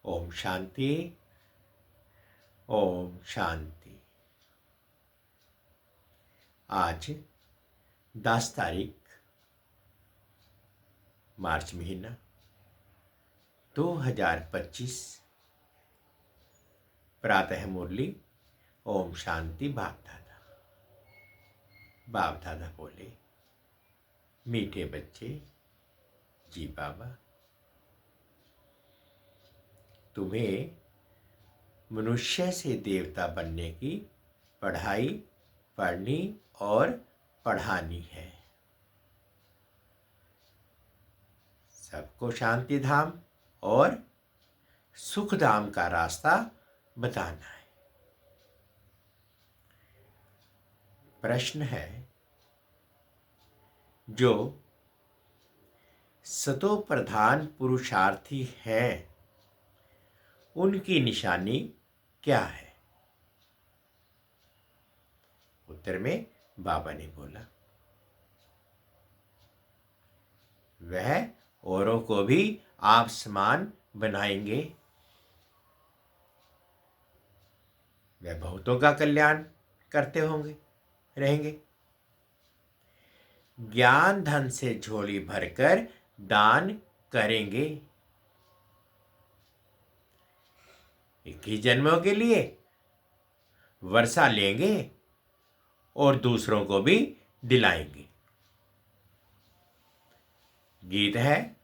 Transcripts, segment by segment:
ओम शांति। ओम शांति। आज 10 तारीख मार्च महीना 2025। प्रातः मुरली ओम शांति। बाप दादा बोले, मीठे बच्चे जी बाबा, तुम्हें मनुष्य से देवता बनने की पढ़ाई पढ़नी और पढ़ानी है। सबको शांति धाम और सुख धाम का रास्ता बताना है। प्रश्न है, जो सतो प्रधान पुरुषार्थी हैं, उनकी निशानी क्या है? उत्तर में बाबा ने बोला, वह औरों को भी आप समान बनाएंगे। वह बहुतों का कल्याण करते होंगे रहेंगे। ज्ञान धन से झोली भरकर दान करेंगे। एक ही जन्मों के लिए वर्षा लेंगे और दूसरों को भी दिलाएंगे। गीत है,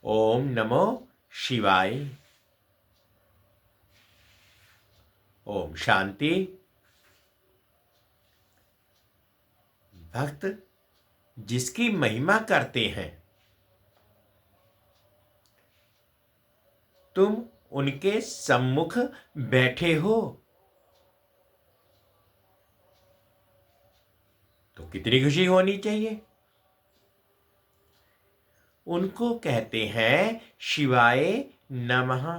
ओम नमो शिवाय। ओम शांति। भक्त जिसकी महिमा करते हैं, तुम उनके सम्मुख बैठे हो तो कितनी खुशी होनी चाहिए। उनको कहते हैं शिवाय नमः।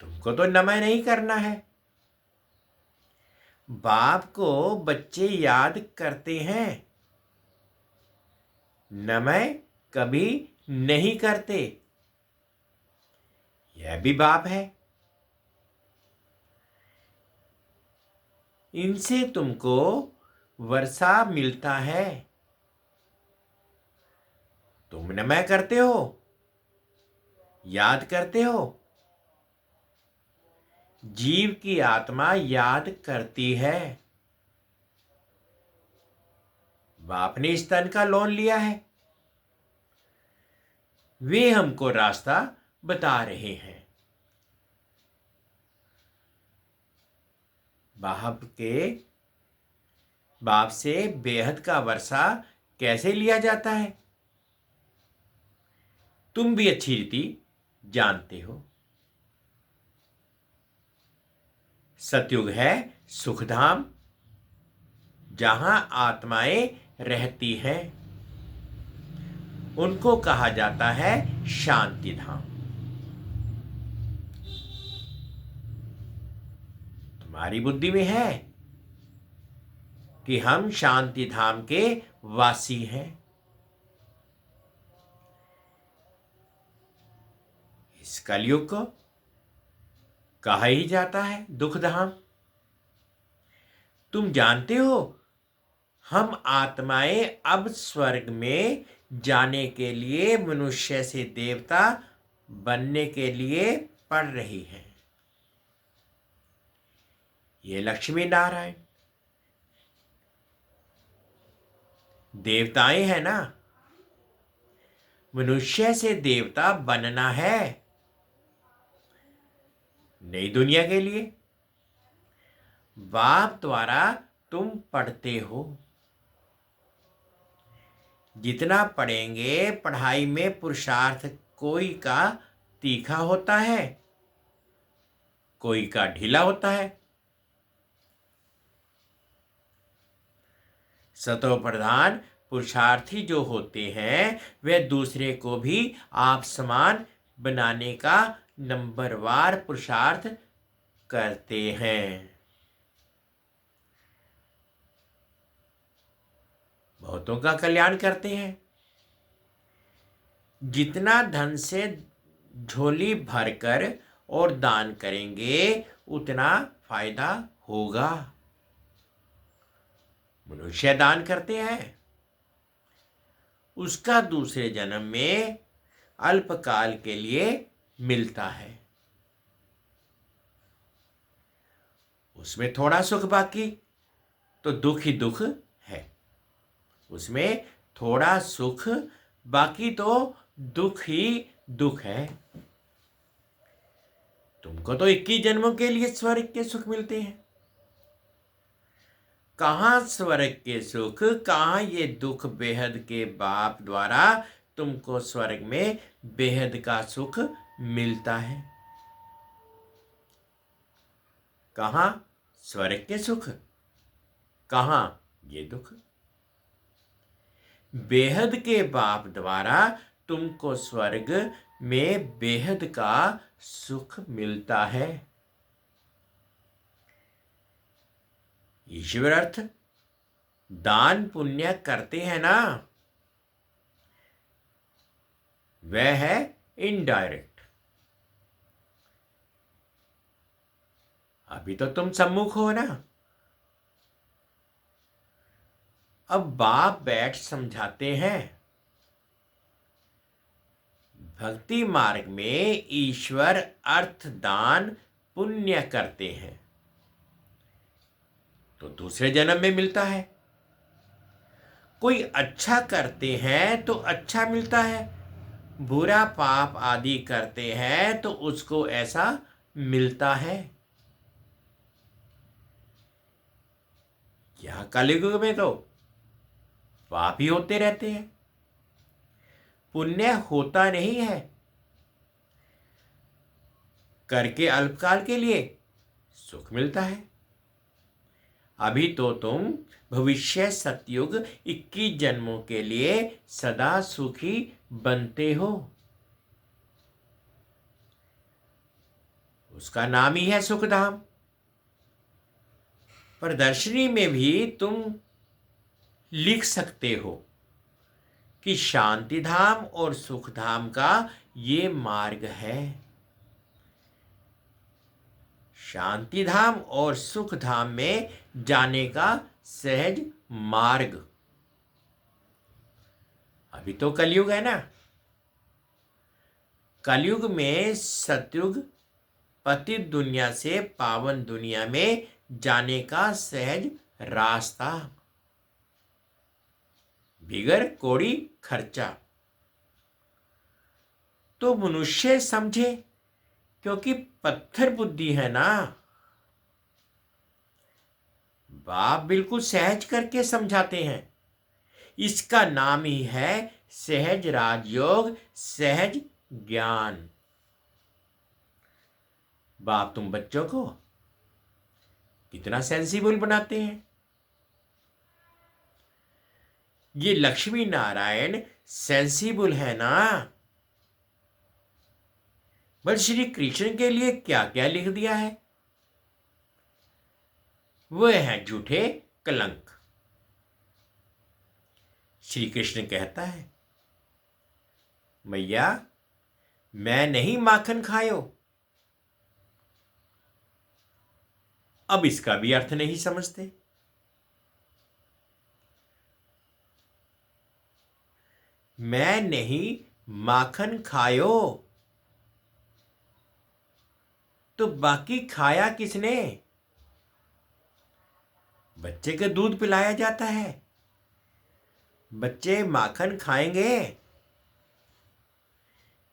तुमको तो नमः नहीं करना है। बाप को बच्चे याद करते हैं, नमः कभी नहीं करते। यह भी बाप है। इनसे तुमको वर्षा मिलता है, तुम नमः करते हो, याद करते हो। जीव की आत्मा याद करती है, बाप ने स्तन का लोन लिया है। वे हमको रास्ता बता रहे हैं। बाप से बेहद का वर्षा कैसे लिया जाता है, तुम भी अच्छी रीति जानते हो। सतयुग है सुखधाम, जहां आत्माएं रहती हैं, उनको कहा जाता है शांति धाम। तुम्हारी बुद्धि में है कि हम शांति धाम के वासी हैं। इस कलयुग को कहा ही जाता है दुख धाम। तुम जानते हो, हम आत्माएं अब स्वर्ग में जाने के लिए मनुष्य से देवता बनने के लिए पढ़ रही हैं। ये लक्ष्मी नारायण देवताएं हैं ना। मनुष्य से देवता बनना है, नई दुनिया के लिए। बाप द्वारा तुम पढ़ते हो। जितना पढ़ेंगे, पढ़ाई में पुरुषार्थ कोई का तीखा होता है, कोई का ढीला होता है। सतो प्रधान पुरुषार्थी जो होते हैं, वे दूसरे को भी आप समान बनाने का नंबरवार पुरुषार्थ करते हैं। बहुतों का कल्याण करते हैं। जितना धन से झोली भरकर और दान करेंगे उतना फायदा होगा। मनुष्य दान करते हैं, उसका दूसरे जन्म में अल्पकाल के लिए मिलता है, उसमें थोड़ा सुख बाकी तो दुख ही दुख है। उसमें थोड़ा सुख बाकी तो दुख ही दुख है। तुमको तो 21 जन्मों के लिए स्वर्ग के सुख मिलते हैं। कहां स्वर्ग के सुख, कहां ये दुख बेहद के बाप द्वारा तुमको स्वर्ग में बेहद का सुख मिलता है। कहां स्वर्ग के सुख, कहां ये दुख। बेहद के बाप द्वारा तुमको स्वर्ग में बेहद का सुख मिलता है। ईश्वर अर्थ दान पुण्य करते हैं ना, वह है इनडायरेक्ट। अभी तो तुम सम्मुख हो ना। अब बाप बैठ समझाते हैं। भक्ति मार्ग में ईश्वर अर्थ दान पुण्य करते हैं तो दूसरे जन्म में मिलता है। कोई अच्छा करते हैं तो अच्छा मिलता है, बुरा पाप आदि करते हैं तो उसको ऐसा मिलता है। यह कलयुग में तो पाप ही होते रहते हैं, पुण्य होता नहीं है। करके अल्पकाल के लिए सुख मिलता है। अभी तो तुम भविष्य सतयुग 21 जन्मों के लिए सदा सुखी बनते हो। उसका नाम ही है सुखधाम। प्रदर्शनी में भी तुम लिख सकते हो कि शांति धाम और सुख धाम का ये मार्ग है। शांति धाम और सुख धाम में जाने का सहज मार्ग। अभी तो कलयुग है ना। कलयुग में सतयुग पतित दुनिया से पावन दुनिया में जाने का सहज रास्ता, बिगर कोड़ी खर्चा। तो मनुष्य समझे, क्योंकि पत्थर बुद्धि है ना। बाप बिल्कुल सहज करके समझाते हैं। इसका नाम ही है सहज राजयोग, सहज ज्ञान। बाप तुम बच्चों को कितना सेंसिबल बनाते हैं। ये लक्ष्मी नारायण सेंसिबल है ना। बट श्री कृष्ण के लिए क्या क्या लिख दिया है। वह है झूठे कलंक। श्री कृष्ण कहता है, मैया मैं नहीं माखन खायो। अब इसका भी अर्थ नहीं समझते। मैं नहीं माखन खायो तो बाकी खाया किसने। बच्चे को दूध पिलाया जाता है, बच्चे माखन खाएंगे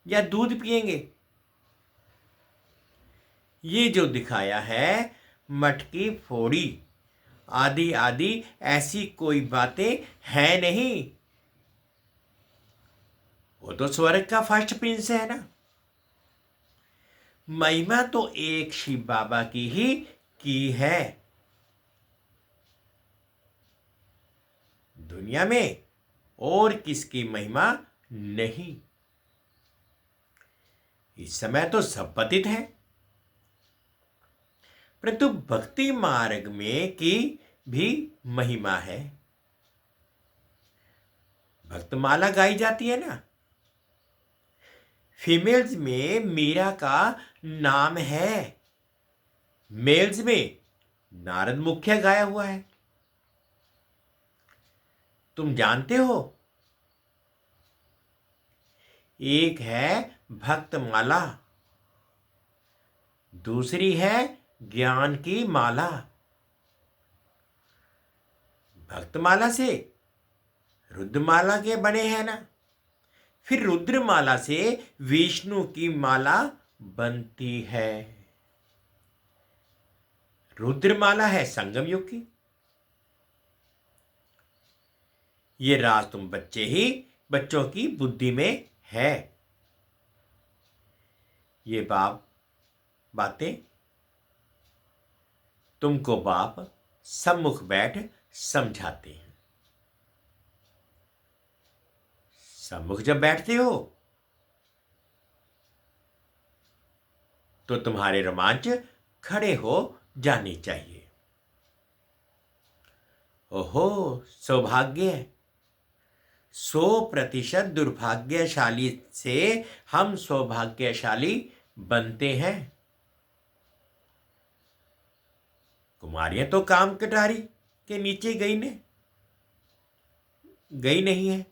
या दूध पिएंगे। ये जो दिखाया है मटकी फोड़ी आदि आदि ऐसी कोई बातें है नहीं। वो तो स्वर्ग का फर्स्ट प्रिंस है ना। महिमा तो एक शिव बाबा की है। दुनिया में और किसकी महिमा नहीं। इस समय तो सब पतित है, परंतु भक्ति मार्ग में की भी महिमा है। भक्तमाला गाई जाती है ना। फीमेल्स में मीरा का नाम है, मेल्स में नारद मुख्य गाया हुआ है। तुम जानते हो, एक है भक्तमाला, दूसरी है ज्ञान की माला। भक्तमाला से रुद्रमाला के बने हैं ना, फिर रुद्रमाला से विष्णु की माला बनती है। रुद्रमाला है संगम युग की। ये राज तुम बच्चों की बुद्धि में है। ये बातें तुमको बाप सम्मुख बैठ समझाते हैं। सम्मुख जब बैठते हो तो तुम्हारे रोमांच खड़े हो जाने चाहिए। ओहो, सौभाग्य है। 100% दुर्भाग्यशाली से हम सौभाग्यशाली बनते हैं। कुमारियां तो काम कटारी के नीचे गई नहीं है।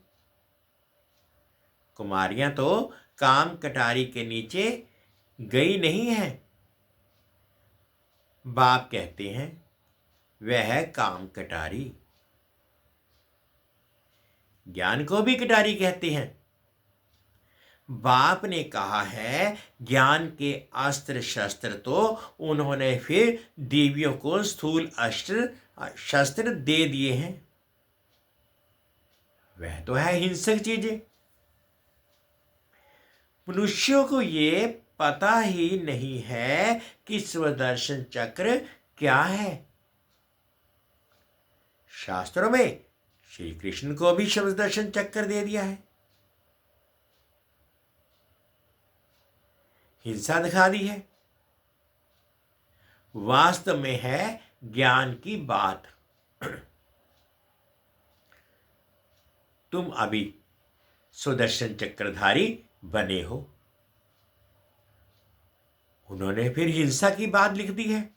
कुमारियां तो काम कटारी के नीचे गई नहीं है। बाप कहते हैं वह है काम कटारी। ज्ञान को भी कटारी कहते हैं। बाप ने कहा है ज्ञान के अस्त्र शस्त्र तो उन्होंने फिर देवियों को स्थूल अस्त्र शस्त्र दे दिए हैं। वह तो है हिंसक चीजें। मनुष्यों को ये पता ही नहीं है कि स्वदर्शन चक्र क्या है। शास्त्रों में श्री कृष्ण को भी स्वदर्शन चक्र दे दिया है, हिंसा दिखा दी है। वास्तव में है ज्ञान की बात। तुम अभी सुदर्शन चक्रधारी बने हो, उन्होंने फिर हिंसा की बात लिख दी है।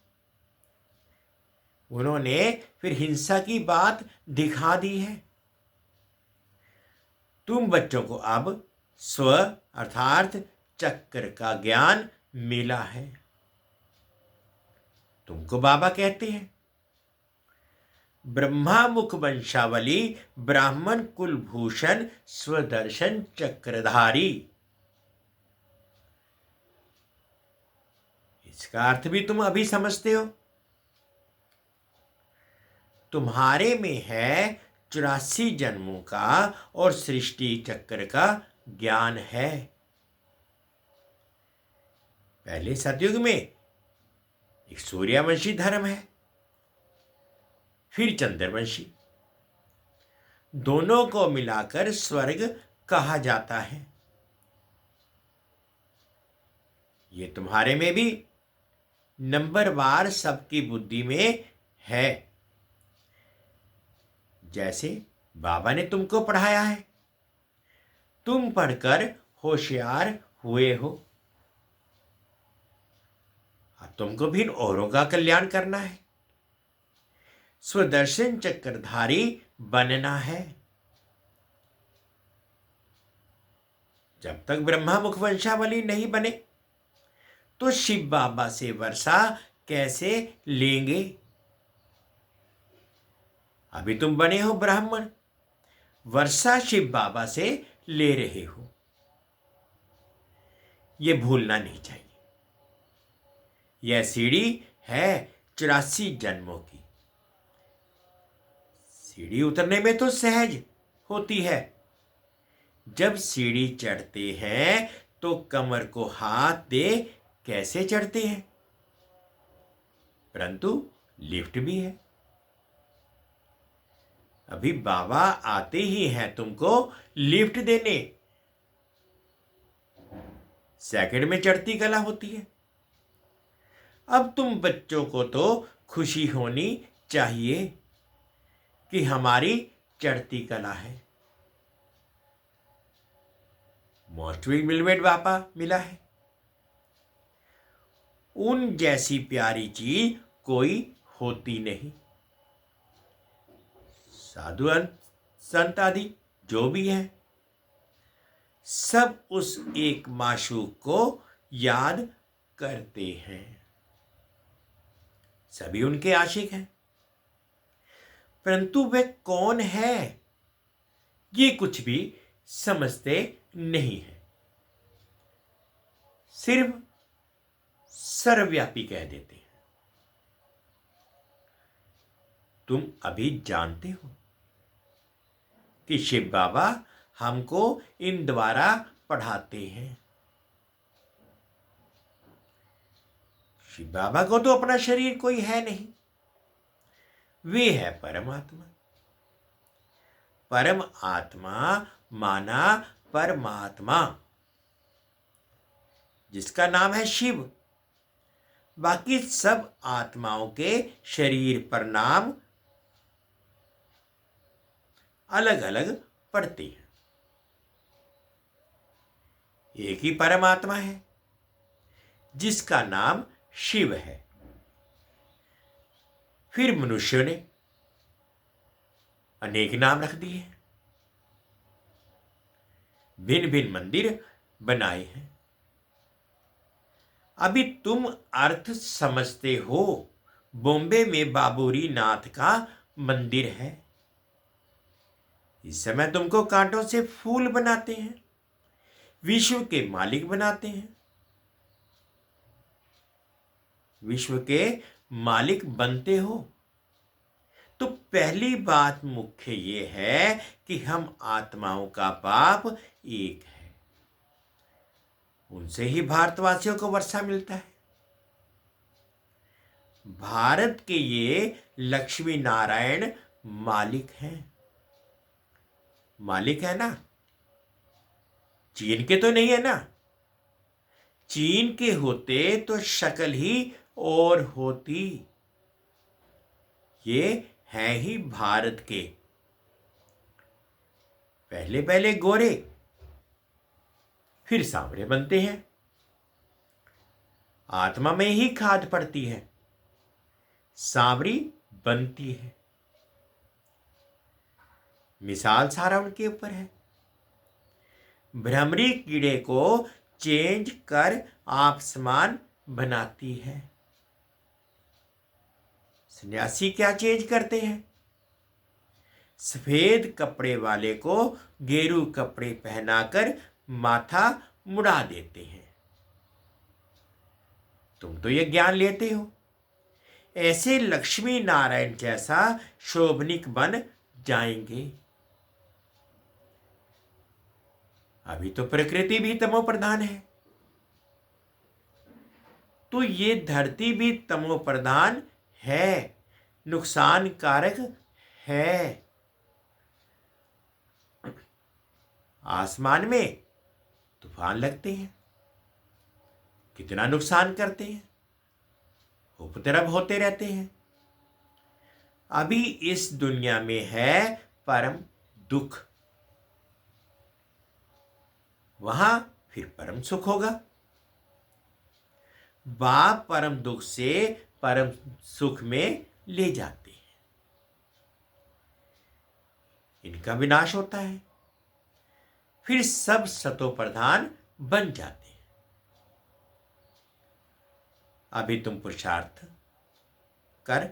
उन्होंने फिर हिंसा की बात दिखा दी है। तुम बच्चों को अब स्व अर्थात चक्र का ज्ञान मिला है। तुमको बाबा कहते हैं ब्रह्मा मुख वंशावली ब्राह्मण कुलभूषण स्वदर्शन चक्रधारी। इसका अर्थ भी तुम अभी समझते हो। तुम्हारे में है 84 जन्मों का और सृष्टि चक्र का ज्ञान है। पहले सतयुग में एक सूर्यवंशी धर्म है, फिर चंद्रवंशी। दोनों को मिलाकर स्वर्ग कहा जाता है। ये तुम्हारे में भी नंबरवार सबकी बुद्धि में है। जैसे बाबा ने तुमको पढ़ाया है, तुम पढ़कर होशियार हुए हो। अब तुमको भी औरों का कल्याण करना है, स्वदर्शन चक्रधारी बनना है। जब तक ब्रह्मा मुख वंशावली नहीं बने तो शिव बाबा से वर्षा कैसे लेंगे। अभी तुम बने हो ब्राह्मण, वर्षा शिव बाबा से ले रहे हो। यह भूलना नहीं चाहिए। यह सीढ़ी है 84 जन्मों की। सीढ़ी उतरने में तो सहज होती है। जब सीढ़ी चढ़ते हैं तो कमर को हाथ दे कैसे चढ़ते हैं, परंतु लिफ्ट भी है। अभी बाबा आते ही हैं तुमको लिफ्ट देने। सेकंड में चढ़ती कला होती है। अब तुम बच्चों को तो खुशी होनी चाहिए कि हमारी चढ़ती कला है। मोस्ट बेनिफिट पापा मिला है। उन जैसी प्यारी चीज कोई होती नहीं। साधु संत आदि जो भी है, सब उस एक माशूक को याद करते हैं। सभी उनके आशिक हैं, परंतु वह कौन है ये कुछ भी समझते नहीं है। सिर्फ सर्वव्यापी कह देते हैं। तुम अभी जानते हो कि शिव बाबा हमको इन द्वारा पढ़ाते हैं। शिव बाबा को तो अपना शरीर कोई है नहीं, वे है परमात्मा। परम आत्मा माना परमात्मा, जिसका नाम है शिव। बाकी सब आत्माओं के शरीर पर नाम अलग अलग पड़ते हैं। एक ही परमात्मा है जिसका नाम शिव है। फिर मनुष्यों ने अनेक नाम रख दिए, भिन्न भिन्न मंदिर बनाए हैं। अभी तुम अर्थ समझते हो। बॉम्बे में बाबूरी नाथ का मंदिर है। इस समय तुमको कांटों से फूल बनाते हैं, विश्व के मालिक बनाते हैं। विश्व के मालिक बनते हो तो पहली बात मुख्य ये है कि हम आत्माओं का बाप एक है। उनसे ही भारतवासियों को वर्षा मिलता है। भारत के ये लक्ष्मी नारायण मालिक हैं। मालिक है ना, चीन के तो नहीं है ना। चीन के होते तो शक्ल ही और होती। ये हैं ही भारत के। पहले पहले गोरे, फिर सांवरे बनते हैं। आत्मा में ही खाद पड़ती है, सांवरी बनती है। मिसाल सारा उनके ऊपर है। भ्रमरी कीड़े को चेंज कर आप समान बनाती है। सन्यासी क्या चेंज करते हैं? सफेद कपड़े वाले को गेरू कपड़े पहनाकर माथा मुड़ा देते हैं। तुम तो ये ज्ञान लेते हो। ऐसे लक्ष्मी नारायण जैसा शोभनिक बन जाएंगे। अभी तो प्रकृति भी तमो प्रधान है, तो ये धरती भी तमो प्रधान है, नुकसानकारक है। आसमान में तूफान लगते हैं, कितना नुकसान करते हैं, उपद्रव होते रहते हैं। अभी इस दुनिया में है परम दुख, वहां फिर परम सुख होगा। बाप परम दुख से परम सुख में ले जाते हैं। इनका विनाश होता है, फिर सब सतो प्रधान बन जाते हैं। अभी तुम पुरुषार्थ कर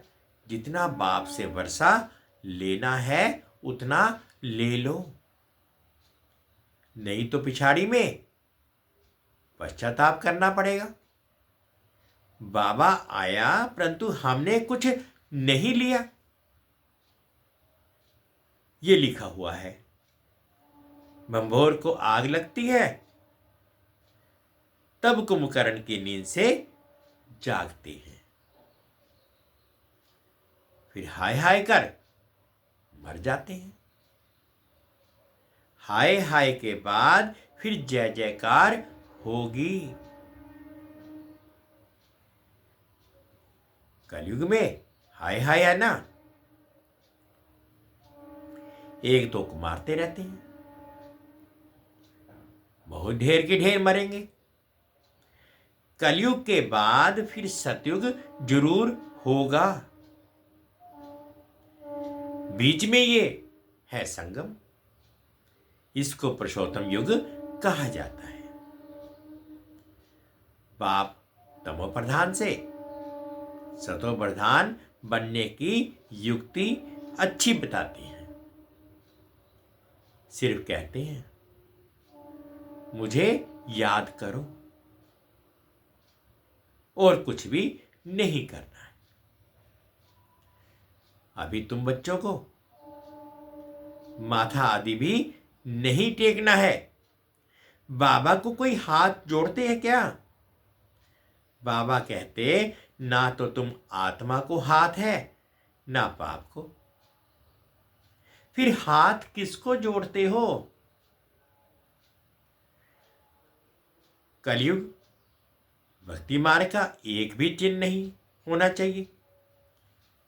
जितना बाप से वर्षा लेना है उतना ले लो, नहीं तो पिछाड़ी में पश्चाताप करना पड़ेगा। बाबा आया परंतु हमने कुछ नहीं लिया, ये लिखा हुआ है। बंभोर को आग लगती है तब कुंभकर्ण की नींद से जागते हैं, फिर हाय हाय कर मर जाते हैं। हाय हाय के बाद फिर जय जयकार होगी। कलयुग में हाय हाय है ना, एक दो को मारते रहते हैं, बहुत ढेर के ढेर मरेंगे। कलयुग के बाद फिर सतयुग जरूर होगा। बीच में ये है संगम, इसको पुरुषोत्तम युग कहा जाता है। पाप तमो प्रधान से सतो प्रधान बनने की युक्ति अच्छी बताती है। सिर्फ कहते हैं मुझे याद करो, और कुछ भी नहीं करना है। अभी तुम बच्चों को माथा आदि भी नहीं टेकना है। बाबा को कोई हाथ जोड़ते हैं क्या? बाबा कहते ना तो तुम आत्मा को हाथ है ना पाप को, फिर हाथ किसको जोड़ते हो? कलयुग भक्ति मार्ग का एक भी चिन्ह नहीं होना चाहिए।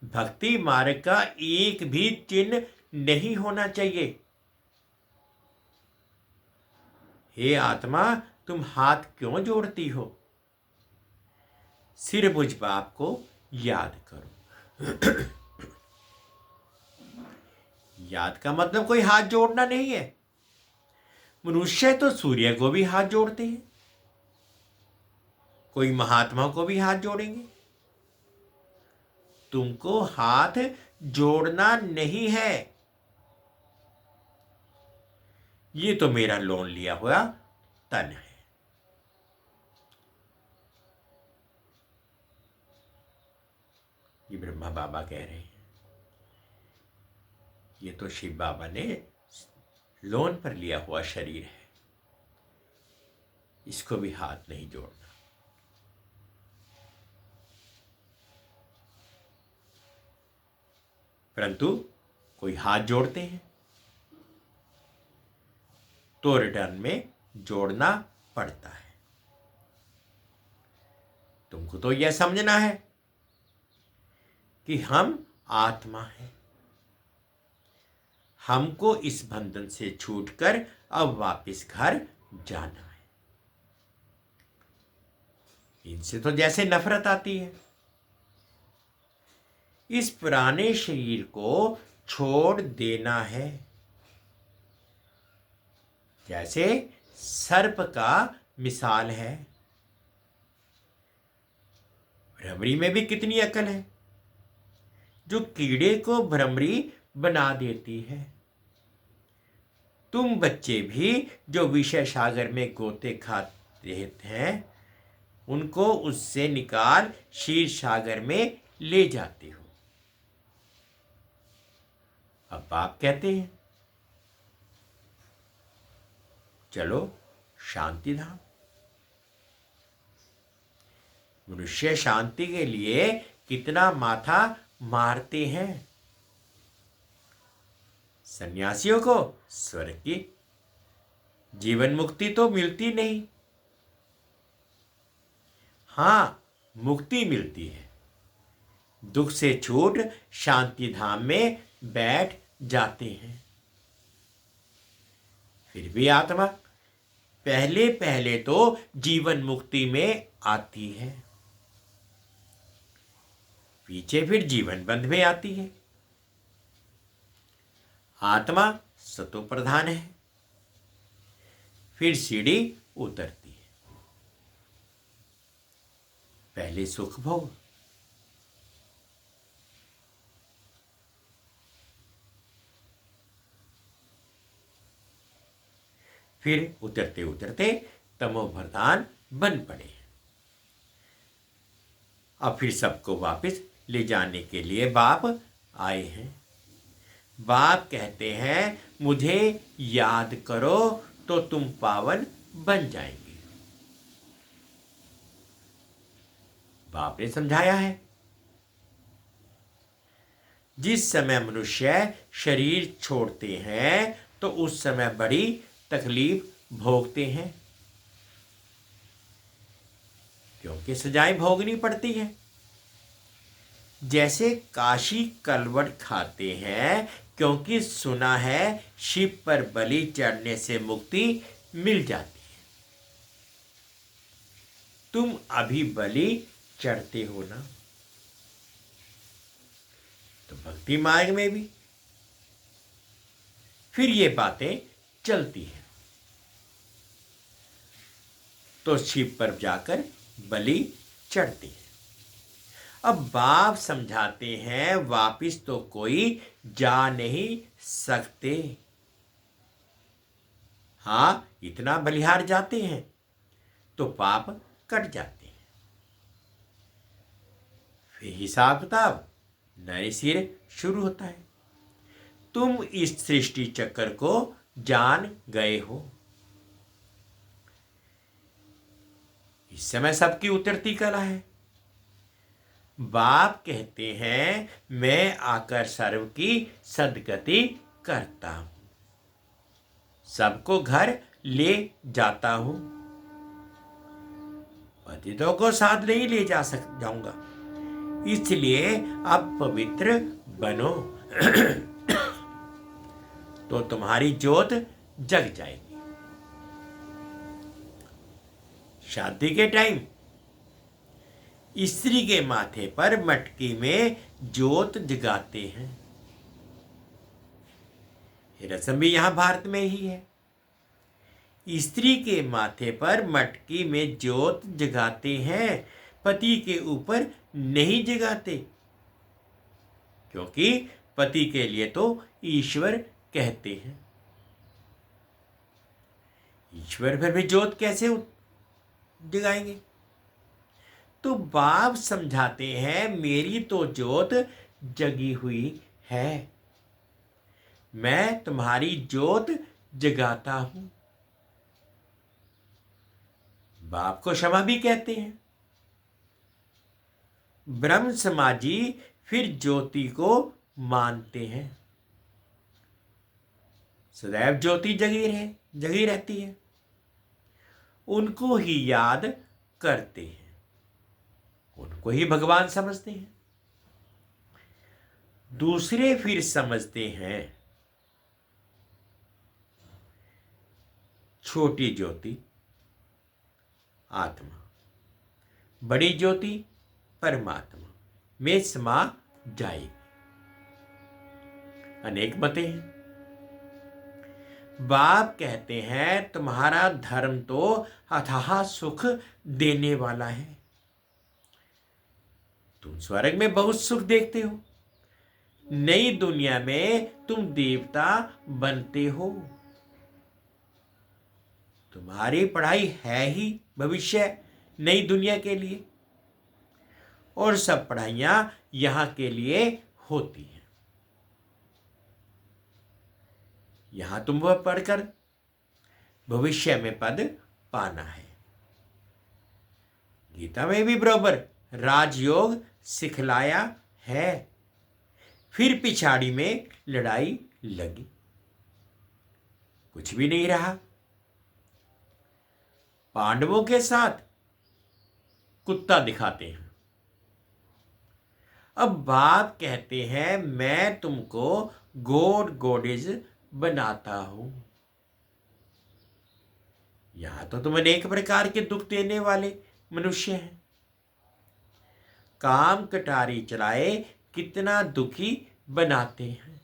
भक्ति मार्ग का एक भी चिन्ह नहीं होना चाहिए। हे आत्मा, तुम हाथ क्यों जोड़ती हो? सिर मुझ बाप को याद करो। याद का मतलब कोई हाथ जोड़ना नहीं है। मनुष्य तो सूर्य को भी हाथ जोड़ते हैं, कोई महात्मा को भी हाथ जोड़ेंगे। तुमको हाथ जोड़ना नहीं है। ये तो मेरा लोन लिया हुआ तन है। ये ब्रह्मा बाबा कह रहे हैं, ये तो शिव बाबा ने लोन पर लिया हुआ शरीर है, इसको भी हाथ नहीं जोड़ना। परंतु कोई हाथ जोड़ते हैं तो रिटर्न में जोड़ना पड़ता है। तुमको तो यह समझना है कि हम आत्मा हैं, हमको इस बंधन से छूटकर अब वापस घर जाना है। इनसे तो जैसे नफरत आती है। इस पुराने शरीर को छोड़ देना है। जैसे सर्प का मिसाल है। भ्रमरी में भी कितनी अकल है, जो कीड़े को भ्रमरी बना देती है। तुम बच्चे भी जो विषय सागर में गोते खाते हैं, उनको उससे निकाल क्षीर सागर में ले जाते हो। अब बाप कहते हैं चलो शांति धाम। मनुष्य शांति के लिए कितना माथा मारते हैं। सन्यासियों को स्वर्ग की जीवन मुक्ति तो मिलती नहीं। हां, मुक्ति मिलती है, दुख से छूट शांति धाम में बैठ जाते हैं। फिर भी आत्मा पहले पहले तो जीवन मुक्ति में आती है, पीछे फिर जीवन बंध में आती है। आत्मा सतो प्रधान है, फिर सीढ़ी उतरती है। पहले सुख भोग, फिर उतरते उतरते तमो प्रधान बन पड़े। अब फिर सबको वापस ले जाने के लिए बाप आए हैं। बाप कहते हैं मुझे याद करो तो तुम पावन बन जाएंगे। बाप ने समझाया है, जिस समय मनुष्य शरीर छोड़ते हैं तो उस समय बड़ी तकलीफ भोगते हैं, क्योंकि सजाएं भोगनी पड़ती हैं। जैसे काशी कलवट खाते हैं, क्योंकि सुना है शिव पर बलि चढ़ने से मुक्ति मिल जाती है। तुम अभी बलि चढ़ते हो ना। तो भक्ति मार्ग में भी फिर ये बातें चलती हैं। तो शिव पर जाकर बलि चढ़ती है। अब बाप समझाते हैं वापिस तो कोई जा नहीं सकते। हाँ, इतना बलिहार जाते हैं तो पाप कट जाते हैं। फिर हिसाब किताब नए सिरे शुरू होता है। तुम इस सृष्टि चक्र को जान गए हो। इस समय सबकी उतरती कला है। बाप कहते हैं मैं आकर सर्व की सदगति करता हूं, सबको घर ले जाता हूं। पतितों को साथ नहीं ले जाऊंगा, इसलिए अब पवित्र बनो तो तुम्हारी ज्योत जग जाएगी। शादी के टाइम स्त्री के माथे पर मटकी में ज्योत जगाते हैं। ये रस्म भी यहां भारत में ही है। स्त्री के माथे पर मटकी में ज्योत जगाते हैं, पति के ऊपर नहीं जगाते, क्योंकि पति के लिए तो ईश्वर कहते हैं। ईश्वर पर भी ज्योत कैसे जगाएंगे? तो बाप समझाते हैं मेरी तो ज्योत जगी हुई है, मैं तुम्हारी ज्योत जगाता हूं। बाप को क्षमा भी कहते हैं। ब्रह्म समाजी फिर ज्योति को मानते हैं। सदैव ज्योति जगी रहती है, उनको ही याद करते हैं, उनको ही भगवान समझते हैं। दूसरे फिर समझते हैं छोटी ज्योति आत्मा, बड़ी ज्योति परमात्मा में समा जाएगी। अनेक मतें हैं। बाप कहते हैं तुम्हारा धर्म तो अथाह सुख देने वाला है। तुम स्वर्ग में बहुत सुख देखते हो, नई दुनिया में तुम देवता बनते हो। तुम्हारी पढ़ाई है ही भविष्य नई दुनिया के लिए, और सब पढ़ाइयां यहां के लिए होती हैं। यहां तुम वह पढ़कर भविष्य में पद पाना है। गीता में भी बराबर राजयोग सिखलाया है। फिर पिछाड़ी में लड़ाई लगी, कुछ भी नहीं रहा। पांडवों के साथ कुत्ता दिखाते हैं। अब बाप कहते हैं मैं तुमको गॉड गॉडेज बनाता हूं। यहां तो तुम अनेक प्रकार के दुख देने वाले मनुष्य हैं। काम कटारी चलाए कितना दुखी बनाते हैं।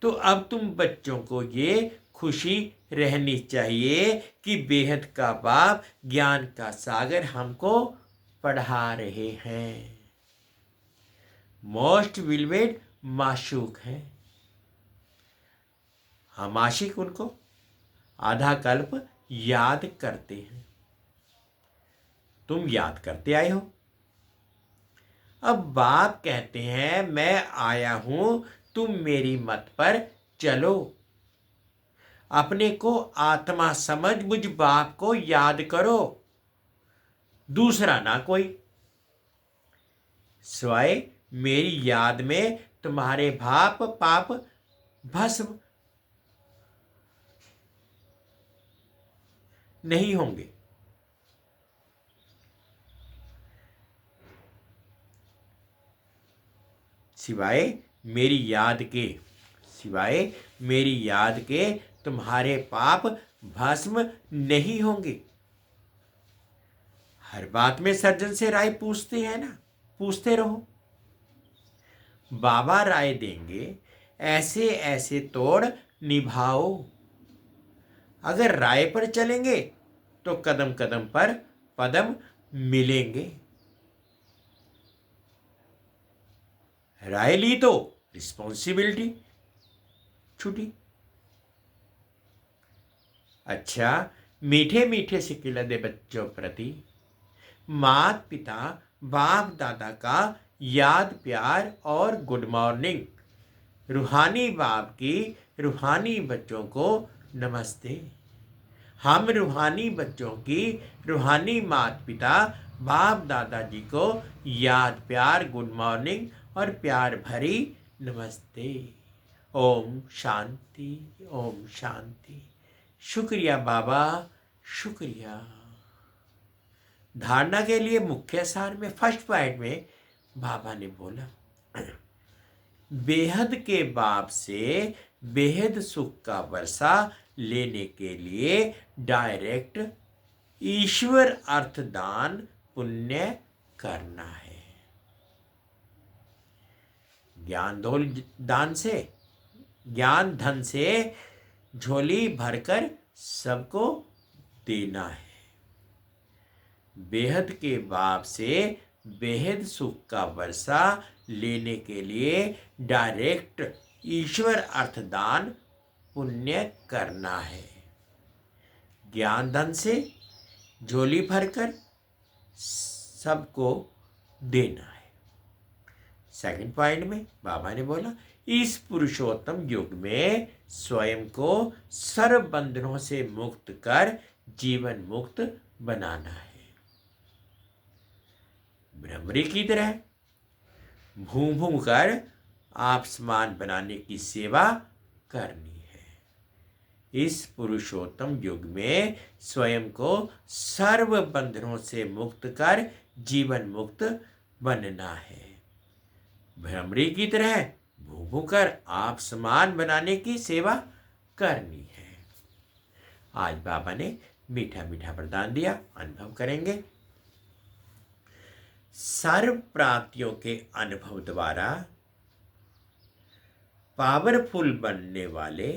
तो अब तुम बच्चों को ये खुशी रहनी चाहिए कि बेहद का बाप ज्ञान का सागर हमको पढ़ा रहे हैं। मोस्ट विलवेड माशूक है। हम आशिक उनको आधा कल्प याद करते हैं। तुम याद करते आए हो। अब बाप कहते हैं मैं आया हूं, तुम मेरी मत पर चलो। अपने को आत्मा समझ मुझ बाप को याद करो, दूसरा ना कोई। स्वाय मेरी याद में तुम्हारे भाप पाप भस्म नहीं होंगे। सिवाय मेरी याद के तुम्हारे पाप भस्म नहीं होंगे। हर बात में सर्जन से राय पूछते हैं ना, पूछते रहो। बाबा राय देंगे, ऐसे ऐसे तोड़ निभाओ। अगर राय पर चलेंगे तो कदम कदम पर पदम मिलेंगे। राय ली तो रिस्पॉन्सिबिलिटी छूटी। अच्छा, मीठे मीठे से खिलते बच्चों प्रति माता पिता बाप दादा का याद प्यार और गुड मॉर्निंग। रूहानी बाप की रूहानी बच्चों को नमस्ते। हम रूहानी बच्चों की रूहानी माता पिता बाप दादाजी को याद प्यार गुड मॉर्निंग और प्यार भरी नमस्ते। ओम शांति, ओम शांति। शुक्रिया बाबा, शुक्रिया। धारणा के लिए मुख्य सार में फर्स्ट पॉइंट में बाबा ने बोला, बेहद के बाप से बेहद सुख का वर्षा लेने के लिए डायरेक्ट ईश्वर अर्थदान पुण्य करना है। ज्ञान दान से, ज्ञान धन से झोली भरकर सबको देना है। बेहद के बाप से बेहद सुख का वर्षा लेने के लिए डायरेक्ट ईश्वर अर्थदान पुण्य करना है। ज्ञान धन से झोली भरकर सबको देना है। सेकंड पॉइंट में बाबा ने बोला, इस पुरुषोत्तम युग में स्वयं को सर्व बंधनों से मुक्त कर जीवन मुक्त बनाना है। भ्रमरी की तरह भूं भूं कर आप समान बनाने की सेवा करनी है। इस पुरुषोत्तम युग में स्वयं को सर्व बंधनों से मुक्त कर जीवन मुक्त बनना है। भ्रमरी की तरह भूं भूं कर आप समान बनाने की सेवा करनी है। आज बाबा ने मीठा मीठा वरदान दिया, अनुभव करेंगे। सर्व प्राप्तियों के अनुभव द्वारा पावरफुल बनने वाले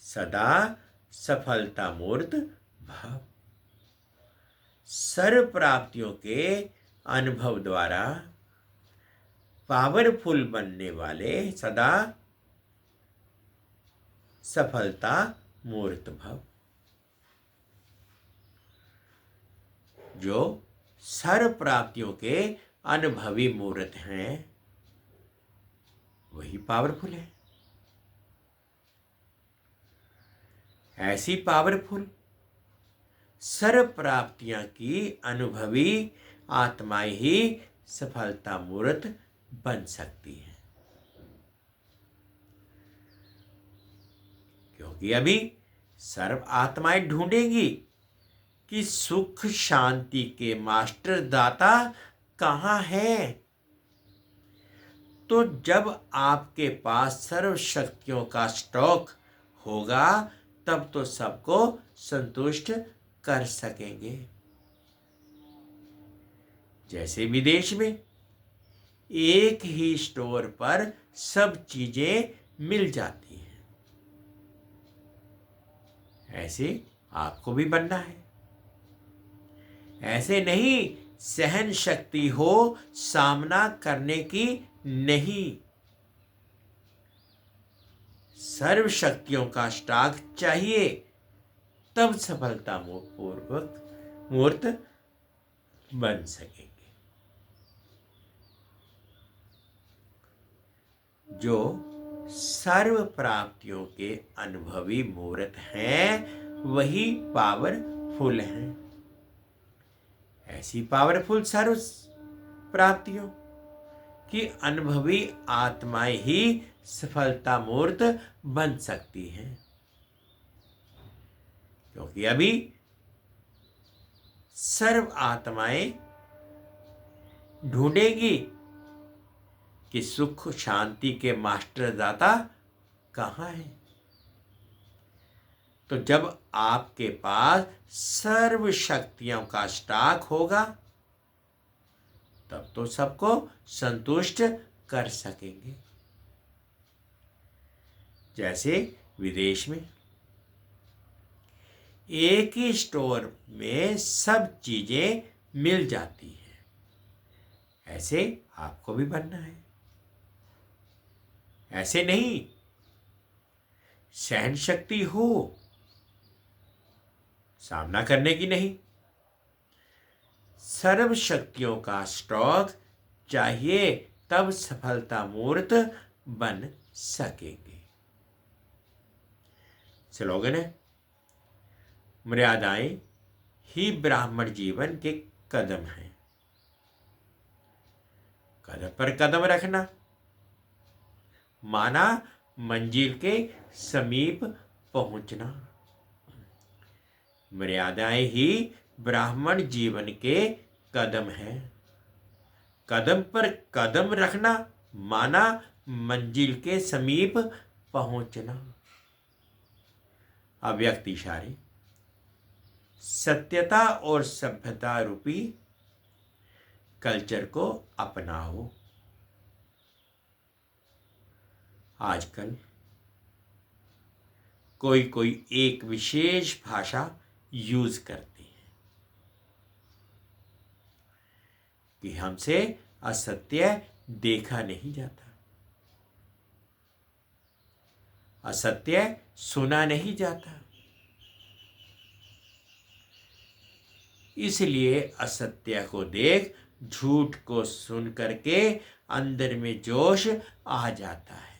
सदा सफलता मूर्त भव। सर्व प्राप्तियों के अनुभव द्वारा पावरफुल बनने वाले सदा सफलता मूर्त भव। जो सर्व प्राप्तियों के अनुभवी मूर्त हैं वही पावरफुल है। ऐसी पावरफुल सर्व प्राप्तियां की अनुभवी आत्माएं ही सफलता मूर्त बन सकती है। क्योंकि अभी सर्व आत्माएं ढूंढेंगी कि सुख शांति के मास्टर दाता कहाँ है। तो जब आपके पास सर्व शक्तियों का स्टॉक होगा तब तो सबको संतुष्ट कर सकेंगे। जैसे विदेश में एक ही स्टोर पर सब चीजें मिल जाती हैं, ऐसे आपको भी बनना है। ऐसे नहीं सहन शक्ति हो सामना करने की, नहीं, सर्व शक्तियों का स्टॉक चाहिए, तब सफलता पूर्वक मूर्त बन सकेंगे। जो सर्व प्राप्तियों के अनुभवी मूर्त हैं वही पावरफुल हैं। ऐसी पावरफुल सर्व प्राप्तियों की अनुभवी आत्माएं ही सफलता मूर्त बन सकती हैं। क्योंकि अभी सर्व आत्माएं ढूंढेगी कि सुख शांति के मास्टर दाता कहाँ है। तो जब आपके पास सर्व शक्तियों का स्टॉक होगा तब तो सबको संतुष्ट कर सकेंगे। जैसे विदेश में एक ही स्टोर में सब चीजें मिल जाती हैं, ऐसे आपको भी बनना है। ऐसे नहीं, सहन शक्ति हो, सामना करने की नहीं, सर्व शक्तियों का स्टॉक चाहिए, तब सफलता मूर्त बन सकेंगे। स्लोगन है, मर्यादाएं ही ब्राह्मण जीवन के कदम हैं। कदम पर कदम रखना माना मंजिल के समीप पहुंचना। मर्यादाएं ही ब्राह्मण जीवन के कदम हैं। कदम पर कदम रखना माना मंजिल के समीप पहुंचना। अव्यक्त इशारे, सत्यता और सभ्यता रूपी कल्चर को अपनाओ। आजकल कोई कोई एक विशेष भाषा यूज करते हैं कि हमसे असत्य देखा नहीं जाता, असत्य सुना नहीं जाता, इसलिए असत्य को देख झूठ को सुन करके अंदर में जोश आ जाता है।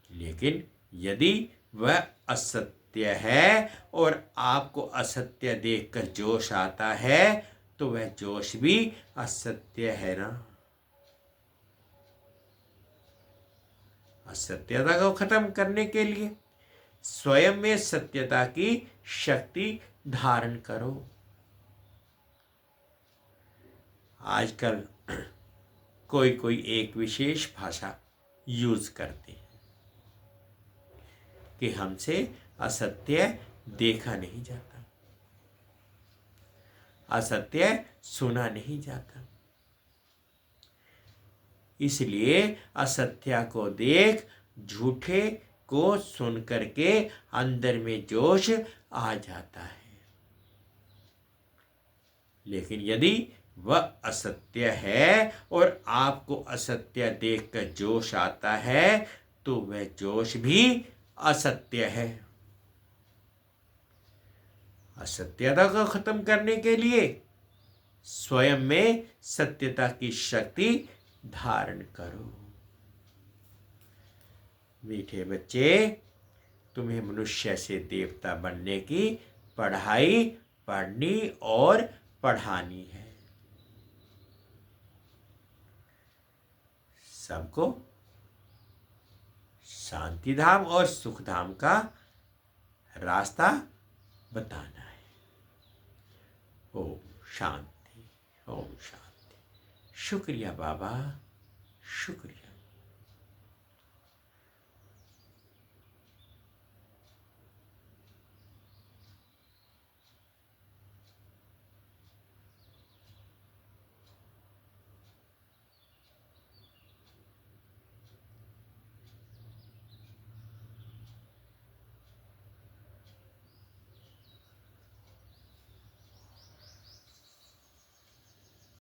लेकिन यदि वह असत्य है और आपको असत्य देखकर जोश आता है तो वह जोश भी असत्य है ना। असत्यता को खत्म करने के लिए स्वयं में सत्यता की शक्ति धारण करो। आजकल कोई कोई एक विशेष भाषा यूज करते हैं कि हमसे असत्य देखा नहीं जाता, असत्य सुना नहीं जाता, इसलिए असत्य को देख झूठे को सुन करके अंदर में जोश आ जाता है। लेकिन यदि वह असत्य है और आपको असत्य देखकर जोश आता है तो वह जोश भी असत्य है। असत्यता को खत्म करने के लिए स्वयं में सत्यता की शक्ति धारण करो। मीठे बच्चे, तुम्हें मनुष्य से देवता बनने की पढ़ाई पढ़नी और पढ़ानी है। सबको शांतिधाम और सुखधाम का रास्ता बताना है। ओम शांति, ओम शांति। शुक्रिया बाबा, शुक्रिया।